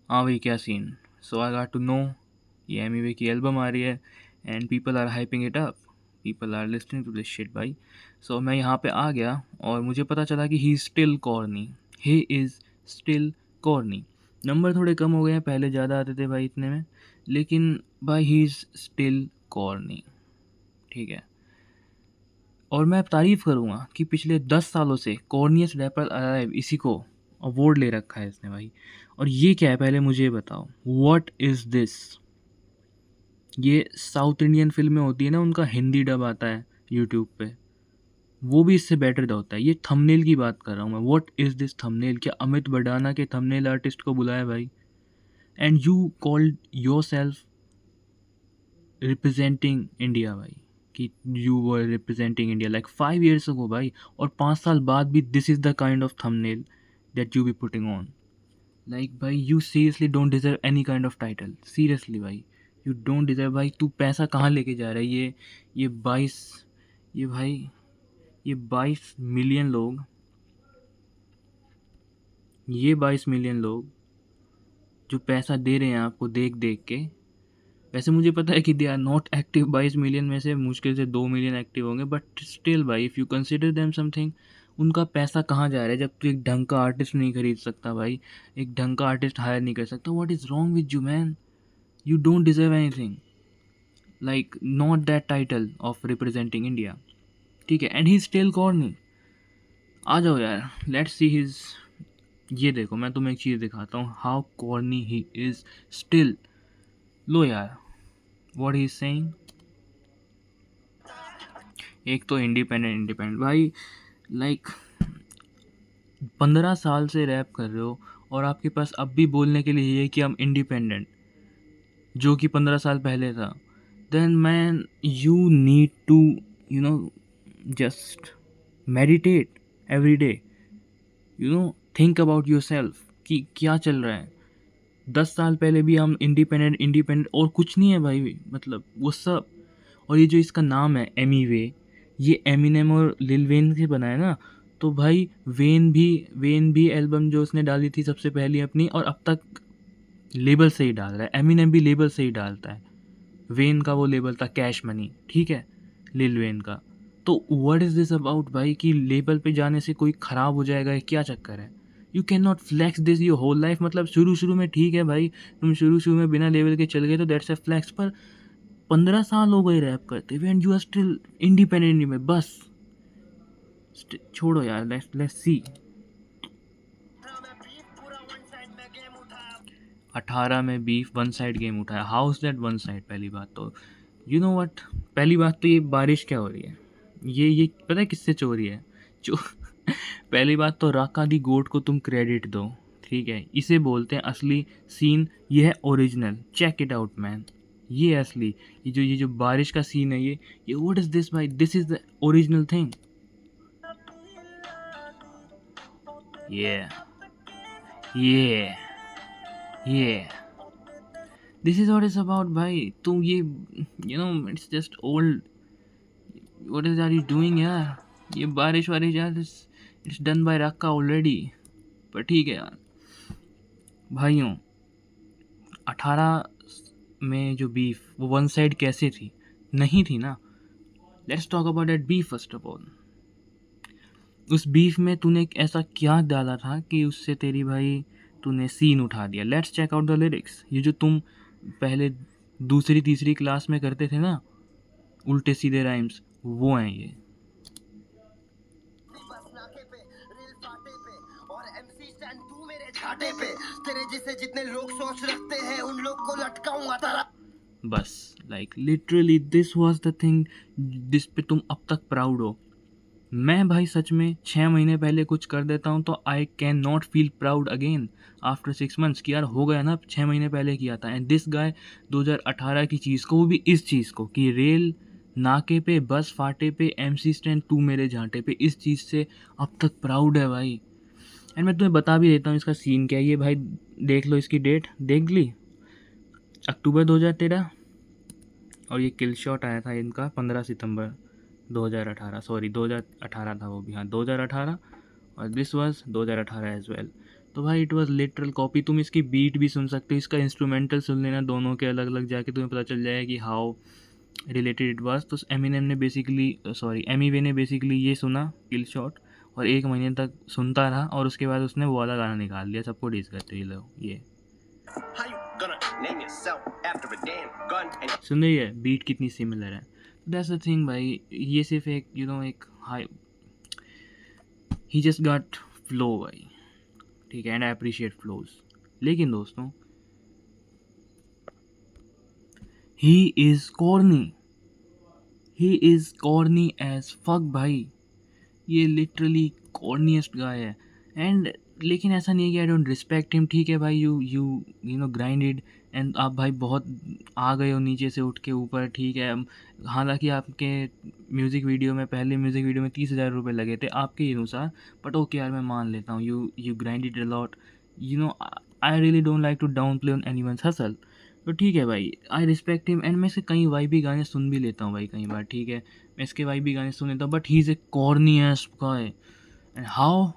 हाँ भाई क्या scene. So I got to know ये एमिवे की एल्बम आ रही है and people are hyping it up, people are listening to this shit भाई। सो मैं यहाँ पे आ गया और मुझे पता चला कि he is still corny, he is still corny. Number थोड़े कम हो गए हैं, पहले ज़्यादा आते थे भाई इतने में, लेकिन भाई ही इज़ स्टिल कॉर्नी। ठीक है, और मैं तारीफ़ करूँगा कि पिछले 10 सालों से कॉर्नियस्ट रैपर अलाइव इसी को अवार्ड ले रखा है इसने भाई। और ये क्या है पहले मुझे ये बताओ, व्हाट इज़ दिस। ये साउथ इंडियन फिल्में होती है ना, उनका हिंदी डब आता है यूट्यूब पे, वो भी इससे बेटर होता है। ये थंबनेल की बात कर रहा हूँ मैं, व्हाट इज़ दिस थंबनेल। क्या अमित बडाना के थंबनेल आर्टिस्ट को बुलाया भाई, and you called yourself representing India भाई, कि you were representing India like 5 years ago भाई, और 5 साल बाद भी this is the kind of thumbnail that you be putting on. Like भाई you seriously don't deserve any kind of title, seriously भाई you don't deserve. भाई तू पैसा कहाँ लेके जा रहा है? ये 22, ये भाई ये 22 मिलियन लोग, ये 22 मिलियन लोग जो पैसा दे रहे हैं आपको देख देख के। वैसे मुझे पता है कि they are not active, 22 million में से मुश्किल से 2 मिलियन एक्टिव होंगे, बट स्टिल भाई if you consider them something, उनका पैसा कहाँ जा रहा है जब तू एक ढंग का आर्टिस्ट नहीं खरीद सकता भाई, एक ढंग का आर्टिस्ट हायर नहीं कर सकता। What is wrong with you man? You don't deserve anything like not that title of representing India. ठीक है, एंड ही स्टिल कॉर्नी। आ जाओ यार, लेट्स सी हिज। ये देखो मैं तुम्हें एक चीज़ दिखाता हूँ, how corny he is still. लो यार, व्हाट ही इज सेइंग। एक तो इंडिपेंडेंट इंडिपेंडेंट भाई, लाइक 15 साल से रैप कर रहे हो और आपके पास अब भी बोलने के लिए ये है कि हम इंडिपेंडेंट, जो कि 15 साल पहले था। Then man you need to you know just meditate every day, think about yourself कि क्या चल रहा है। 10 साल पहले भी हम इंडिपेंडेंट इंडिपेंडेंट और कुछ नहीं है भाई, मतलब वो सब। और ये जो इसका नाम है एमीवे, ये एमिनेम और लिल वेन से बना है ना, तो भाई वेन भी एल्बम जो उसने डाली थी सबसे पहली अपनी, और अब तक लेबल से ही डाल रहा है। एमिनेम भी लेबल से ही डालता है। वेन का वो लेबल था कैश मनी, ठीक है, लिल वेन का। तो व्हाट इज़ दिस अबाउट भाई कि लेबल पे जाने से कोई ख़राब हो जाएगा, या क्या चक्कर है? You can not flex this your whole life. मतलब शुरू शुरू में ठीक है भाई, तुम शुरू शुरू में बिना लेवल के चल गए तो दैट्स अ फ्लैक्स, पर 15 साल हो गए रैप करते हुए and you are still independent में। बस छोड़ो यार, लेट्स सी। 18 में बीफ वन साइड गेम उठाया, how is that one side? पहली बात तो यू नो व्हाट, पहली बात तो ये बारिश क्या हो रही है, ये पता है किससे चोरी है? जो पहली बात तो राका दी गोट को तुम क्रेडिट दो, ठीक है, इसे बोलते हैं असली सीन। ये है original, check it out man, ये है असली। ये जो बारिश का सीन है, ये व्हाट इज दिस भाई, this is the original thing. ये ये ये this is what is about भाई। तुम ये it's just old, what is are you doing यार? ये बारिश वारिश यार, इट्स डन बाय रक्का ऑलरेडी। पर ठीक है यार भाइयों, 18 में जो बीफ वो वन साइड कैसे थी? नहीं थी ना। Let's talk about that beef first of all. उस बीफ में तूने एक ऐसा क्या डाला था कि उससे तेरी भाई तूने सीन उठा दिया? Let's check out the lyrics. ये जो तुम पहले दूसरी तीसरी क्लास में करते थे ना, उल्टे सीधे राइम्स, वो हैं ये। तेरे जिसे जितने लोग सोच रखते हैं उन लोग को लटकाऊंगा तारा। बस like literally this was the thing जिस पे तुम अब तक प्राउड हो। मैं भाई सच में 6 महीने पहले कुछ कर देता हूँ तो I can not feel proud again after 6 months कि यार हो गया ना, 6 महीने पहले किया था। एंड दिस गाय 2018 की चीज़ को, वो भी इस चीज़ को कि रेल नाके पे, बस फाटे पे, MC स्टैंड, तू मेरे झांटे पे, इस चीज़ से अब तक प्राउड है भाई। एंड मैं तुम्हें बता भी देता हूँ इसका सीन क्या है। ये भाई देख लो, इसकी डेट देख ली, अक्टूबर 2013, और ये किल शॉट आया था इनका 15 सितंबर 2018, सॉरी 2018 था वो भी, हाँ 2018, और दिस वाज 2018 एज वेल। तो भाई इट वाज लिटरल कॉपी। तुम इसकी बीट भी सुन सकते हो, इसका इंस्ट्रूमेंटल सुन लेना दोनों के अलग अलग, जाके तुम्हें पता चल जाएगा कि हाउ रिलेटेड इट वाज। तो एमिनेम ने बेसिकली एमीवे ने बेसिकली ये सुना किल शॉट, और 1 महीने तक सुनता रहा, और उसके बाद उसने वो वाला गाना निकाल दिया, सबको डिस करते ही लोग। ये सुन रही है बीट कितनी सिमिलर है। दैट्स द थिंग भाई, ये सिर्फ एक एक हाई, ही जस्ट गॉट फ्लो भाई, ठीक है, एंड आई अप्रिशिएट फ्लोज। लेकिन दोस्तों he is corny as fuck भाई, ये लिटरली कॉर्निएस्ट गाय है। एंड लेकिन ऐसा नहीं है कि आई डोंट रिस्पेक्ट हिम, ठीक है भाई, यू नो ग्राइंडेड, एंड आप भाई बहुत आ गए हो नीचे से उठ के ऊपर, ठीक है। हालांकि आपके म्यूज़िक वीडियो में, पहले म्यूज़िक वीडियो में 30,000 रुपये लगे थे आपके अनुसार, बट ओके यार, मैं मान लेता हूँ, you grinded a lot, I really don't like to downplay on anyone's hustle. तो ठीक है भाई, आई रिस्पेक्ट हिम, एंड मैं से कई वाइबी गाने सुन भी लेता हूँ भाई कई बार, ठीक है, मैं इसके वाइबी गाने सुन लेता हूँ, but he is a corny ass guy. And how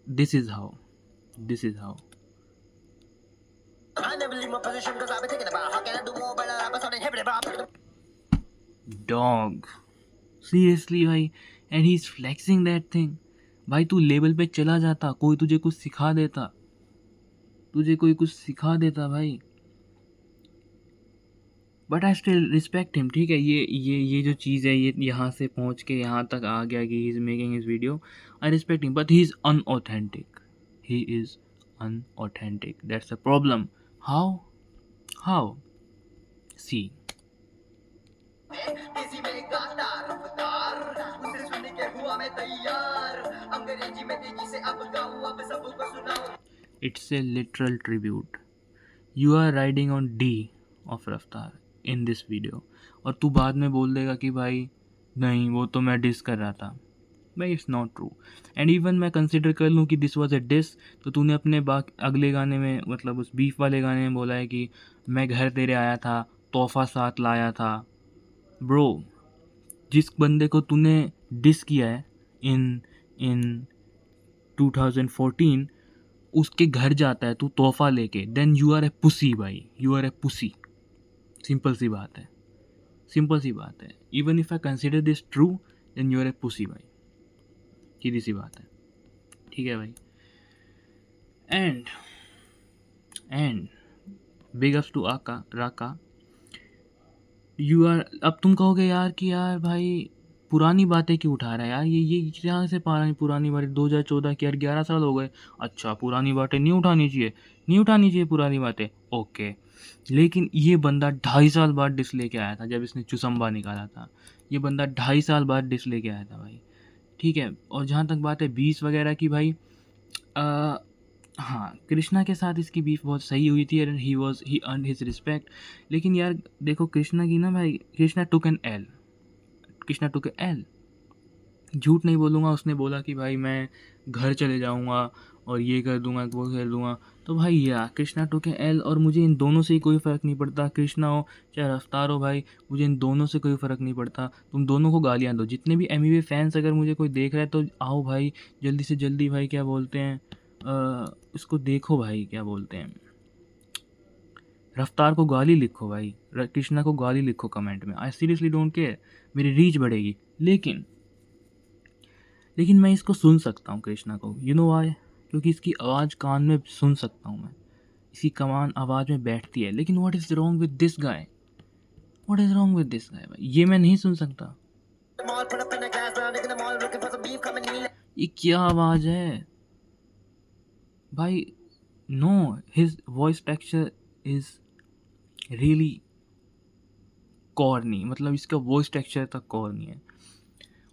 this is how dog, seriously भाई, and he is flexing that thing. भाई तू लेवल पे चला जाता, कोई तुझे कुछ सिखा देता भाई, but I still respect him, ठीक है। ये जो चीज़ है, ये यहाँ से पहुँच के यहाँ तक आ गया कि he is making his video, I respect him, but he is unauthentic, that's a problem. How see, it's a literal tribute. You are riding on D of रफ्तार in this video, और तू बाद में बोल देगा कि भाई नहीं वो तो मैं डिस कर रहा था। भाई it's not true, and even मैं कंसिडर कर लूँ कि दिस वाज अ डिस, तो तूने अपने अगले गाने में, मतलब उस बीफ वाले गाने में बोला है कि मैं घर तेरे आया था, तोहफा साथ लाया था। ब्रो, जिस बंदे को तूने डिस किया है इन इन 2014, उसके घर जाता है तू तोहफा लेके, then you are a pussy भाई, you are a pussy. Simple सी बात है। Even if I consider this true, then you are a pussy भाई, सीधी सी बात है, ठीक है भाई। And big ups to Raka, you are, अब तुम कहोगे यार कि यार भाई पुरानी बातें क्यों उठा रहा है यार, ये यहाँ से पुरानी बातें 2014 की, यार 11 साल हो गए। अच्छा, पुरानी बातें नहीं उठानी चाहिए पुरानी बातें, ओके। लेकिन ये बंदा 2.5 साल बाद डिस लेके आया था, जब इसने चुसम्बा निकाला था, ये बंदा 2.5 साल बाद डिस लेके आया था भाई, ठीक है। और जहाँ तक बात है बीस वगैरह की भाई, हाँ, कृष्णा के साथ इसकी बीफ बहुत सही हुई थी, and he earned his respect. लेकिन यार देखो कृष्णा की ना भाई, कृष्णा टुक एल, झूठ नहीं बोलूँगा, उसने बोला कि भाई मैं घर चले जाऊँगा और ये कर दूँगा वो कर दूँगा। तो भाई यार कृष्णा टुक एल, और मुझे इन दोनों से ही कोई फ़र्क नहीं पड़ता, कृष्णा हो चाहे रफ्तार हो भाई, मुझे इन दोनों से कोई फ़र्क नहीं पड़ता। तुम दोनों को गालियाँ दो, जितने भी एमवीए फैंस, अगर मुझे कोई देख रहा है तो आओ भाई, जल्दी से जल्दी भाई, क्या बोलते हैं, इसको देखो भाई, क्या बोलते हैं, रफ्तार को गाली लिखो भाई, कृष्णा को गाली लिखो कमेंट में, आई सीरियसली डोंट केयर, मेरी रीच बढ़ेगी। लेकिन मैं इसको सुन सकता हूँ कृष्णा को, यू नो व्हाई, क्योंकि इसकी आवाज़ कान में सुन सकता हूँ मैं, इसकी कमान आवाज़ में बैठती है। लेकिन what is wrong with this guy भाई, ये मैं नहीं सुन सकता। ये क्या आवाज़ है भाई, no, his voice texture is really corny, मतलब इसका वॉइस टेक्सचर तक कॉर्नी है।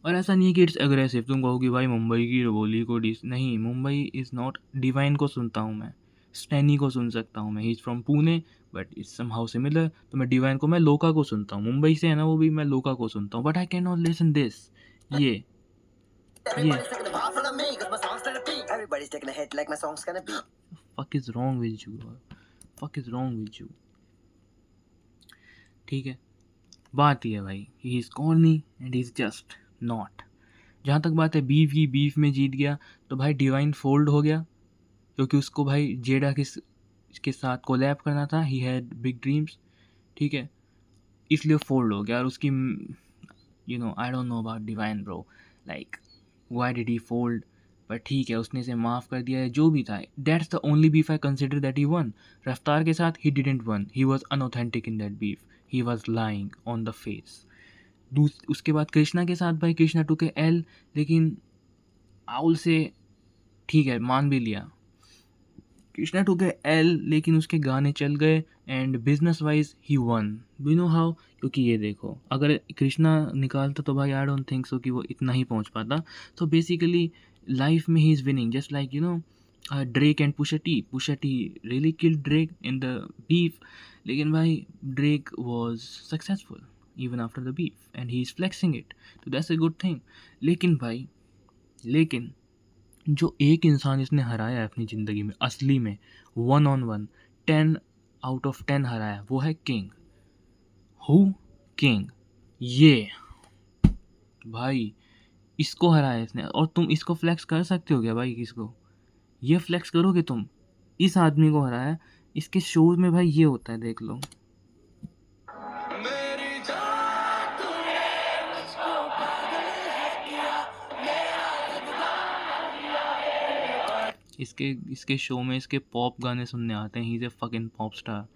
और ऐसा नहीं है कि इट्स एग्रेसिव, तुम कहोगे भाई मुंबई की बोली को डिस, नहीं, मुंबई इज़ नॉट, डिवाइन को सुनता हूँ मैं, स्टैनी को सुन सकता हूँ मैं, he is from Pune but it's somehow similar. तो मैं डिवाइन को, मैं लोका को सुनता हूँ, मुंबई से है ना वो भी, मैं लोका को सुनता हूँ, but I can not listen this, ये fuck is wrong with you, ठीक है। बात ये है भाई, he is corny and he is just जहाँ तक बात है बीफ की, बीफ में जीत गया तो भाई डिवाइन फोल्ड हो गया, क्योंकि उसको भाई जेडा के साथ कोलैब करना था, ही हैड बिग ड्रीम्स, ठीक है, इसलिए फोल्ड हो गया। और उसकी I don't know about divine bro, like why did he fold, पर ठीक है उसने इसे माफ़ कर दिया है, जो भी था। That's the only beef I consider that he one. रफ्तार के साथ he didn't one, he was unauthentic in that beef, he was lying on the face. उसके बाद कृष्णा के साथ भाई कृष्णा टू के एल, लेकिन आउल से ठीक है मान भी लिया, कृष्णा टू के एल, लेकिन उसके गाने चल गए and business wise he one. You know how, क्योंकि ये देखो अगर कृष्णा निकालता तो भाई आई डोंट थिंक सो कि वो इतना ही पहुंच पाता। तो बेसिकली लाइफ में he is winning, just like Drake and Pusha T really killed Drake in the beef, लेकिन भाई Drake was successful even after the beef and he is flexing it, तो दैट्स अ गुड थिंग। लेकिन जो एक इंसान इसने हराया है अपनी ज़िंदगी में असली में, 1-on-1 10 out of 10 हराया, वो है किंग। हु? किंग। ये भाई इसको हराया इसने, और तुम इसको फ्लेक्स कर सकते हो क्या भाई? किसको ये फ्लेक्स करोगे तुम? इस आदमी को हराया। इसके शोज में भाई ये होता है, देख लो। इसके शो में इसके पॉप गाने सुनने आते हैं। ही is A fucking pop star.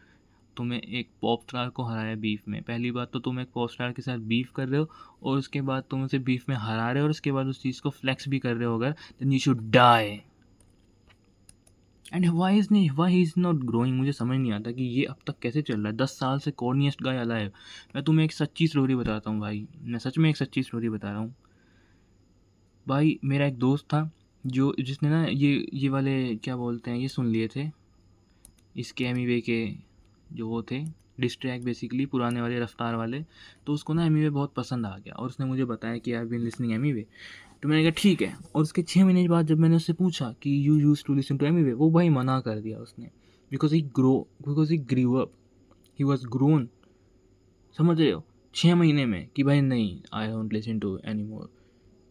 तुम्हें एक पॉप स्टार को हराया बीफ में, पहली बात तो तुम एक पॉप स्टार के साथ बीफ कर रहे हो, और उसके बाद तुम उसे बीफ में हरा रहे हो, और उसके बाद उस चीज़ को फ्लेक्स भी कर रहे हो अगर, then you should die. And why is not growing, मुझे समझ नहीं आता कि ये अब तक कैसे चल रहा है। 10 साल से कॉर्निएस्ट गाय अलाइव। मैं तुम्हें एक सच्ची स्टोरी बताता हूँ भाई, मैं सच में एक सच्ची स्टोरी बता रहा हूँ भाई। मेरा एक दोस्त था जिसने ना ये वाले क्या बोलते हैं, ये सुन लिए थे इसके एमीवे के, जो वो थे डिस्ट्रैक बेसिकली पुराने वाले रफ्तार वाले। तो उसको ना एमीवे बहुत पसंद आ गया, और उसने मुझे बताया कि आई बीन लिसनिंग एमीवे। तो मैंने कहा ठीक है, और उसके 6 महीने बाद जब मैंने उससे पूछा कि you use to listen to Emiway, वो भाई मना कर दिया उसने, because he grew up, he was grown. समझ रहे हो? 6 महीने में कि भाई नहीं, I don't listen to any more.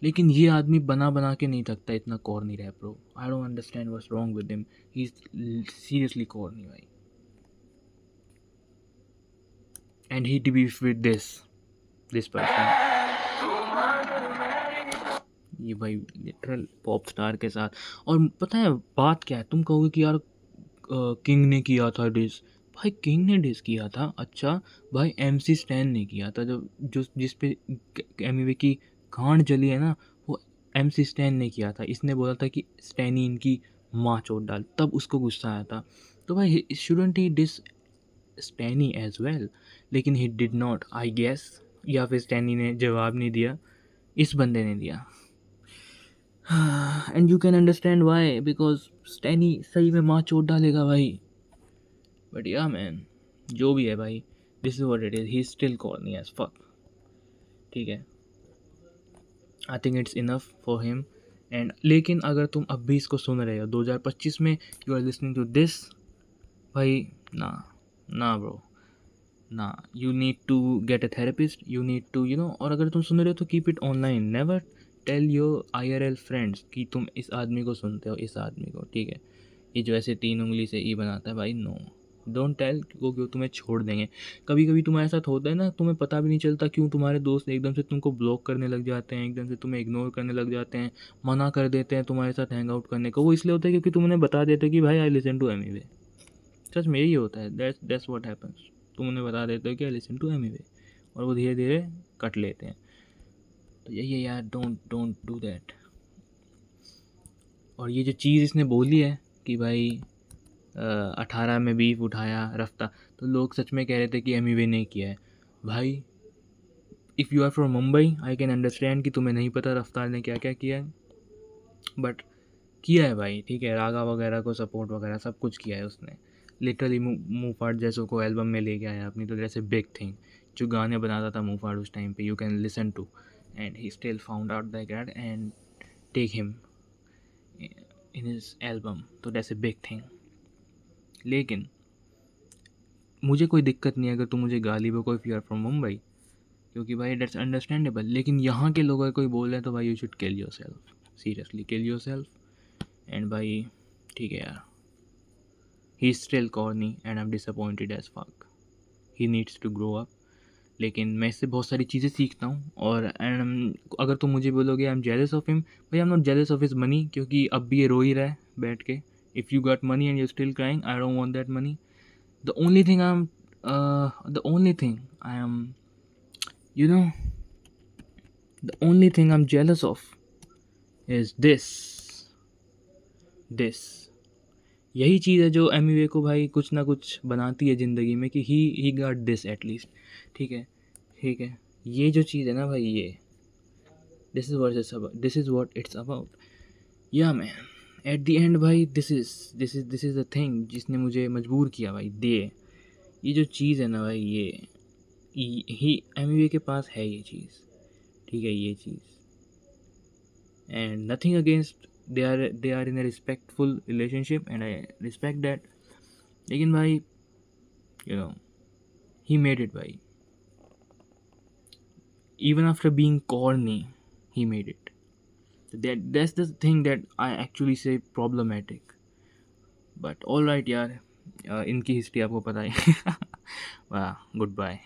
लेकिन ये आदमी बना बना के नहीं थकता इतना corny rap bro. I don't understand what's wrong with him, he is seriously corny भाई। And he to be with this person, ये भाई लिटरल पॉप स्टार के साथ। और पता है बात क्या है, तुम कहोगे कि यार किंग ने किया था डिस। भाई किंग ने डिस किया था, अच्छा भाई MC स्टैन ने किया था, जो जिस पे एमिवे की गांड जली है ना, वो MC स्टैन ने किया था। इसने बोला था कि स्टैनी इनकी माँ चोट डाल, तब उसको गुस्सा आया था। तो भाई shouldn't he diss Stanny as well, लेकिन he did not I guess, या फिर स्टैनी ने जवाब नहीं दिया, इस बंदे ने दिया। And you can understand why, because स्टैनी सही में माँ चोट डालेगा भाई। बट या मैन, जो भी है भाई, this is what it is, he still corny as fuck, ठीक है। I think it's enough for him. And लेकिन अगर तुम अब भी इसको सुन रहे हो 2025 में, you are listening to this, भाई ना ना ब्रो ना, you need to get a therapist, you need to और अगर तुम सुन रहे हो तो keep it online, never tell your IRL friends कि तुम इस आदमी को सुनते हो, इस आदमी को, ठीक है। ये जो ऐसे 3 उंगली से ई बनाता है भाई, नो डोंट टेल, क्योंकि वो तुम्हें छोड़ देंगे। कभी कभी तुम्हारे साथ होता है ना, तुम्हें पता भी नहीं चलता क्यों तुम्हारे दोस्त एकदम से तुमको ब्लॉक करने लग जाते हैं, एकदम से तुम्हें इग्नोर करने लग जाते हैं, मना कर देते हैं तुम्हारे साथ हैंग आउट करने को। वो इसलिए होता है क्योंकि तुम उन्हें बता देते हो कि भाई आई लिसन टू एमीवे। सच में यही होता है, दैट्स व्हाट हैपेंस। तुम उन्हें बता देते हो कि आई लिसन टू एमीवे, और वो धीरे धीरे कट लेते हैं। तो यही है यार, डोंट डू दैट। और ये जो चीज़ इसने बोली है कि भाई 18 में बीफ उठाया रफ्ता, तो लोग सच में कह रहे थे कि एमीवे ने किया है। भाई if you are from Mumbai, I can understand कि तुम्हें नहीं पता रफ्तार ने क्या क्या किया है, बट किया है भाई, ठीक है। रागा वगैरह को सपोर्ट वगैरह सब कुछ किया है उसने, लिटरली मुँह फाड़ जैसों को एल्बम में लेके आया अपनी, तो जैसे बिग थिंग जो गाने बनाता था मुँह फाड़ उस टाइम पे, you can listen to, and he still found out that gad and take him in his album, तो दैट्स अ बिग थिंग। लेकिन मुझे कोई दिक्कत नहीं है अगर तुम मुझे गाली बको if you are from Mumbai, क्योंकि भाई दैट्स अंडरस्टैंडेबल। लेकिन यहाँ के लोग अगर कोई बोल रहे हैं तो भाई you should kill yourself, seriously kill yourself. And भाई ठीक है यार, he is still corny and I am disappointed as fuck, he needs to grow up. लेकिन मैं इससे बहुत सारी चीज़ें सीखता हूँ। और अगर तुम मुझे बोलोगे I am jealous of him, भाई I am not jealous of his money, क्योंकि अब भी ये रो ही रहा है बैठ के। If you got money and you still crying, I don't want that money. The only thing I am the only thing I am you know the only thing I am jealous of is this यही चीज़ है जो एमिवे को भाई कुछ ना कुछ बनाती है ज़िंदगी में, कि ही गॉट दिस एटलीस्ट। ठीक है, ठीक है, ये जो चीज़ है ना भाई, ये this is what it's about. या मैन एट द एंड भाई दिस इज़ द थिंग जिसने मुझे मजबूर किया भाई। ये जो चीज़ है ना भाई, ही एमिवे के पास है ये चीज़। ठीक है, ये चीज़, and nothing against, they are in a respectful relationship and I respect that। लेकिन भाई you know he made it भाई, even after being corny he made it। That's the thing that I actually say problematic। but all right यार, इनकी history आपको पता है। वाह, good bye.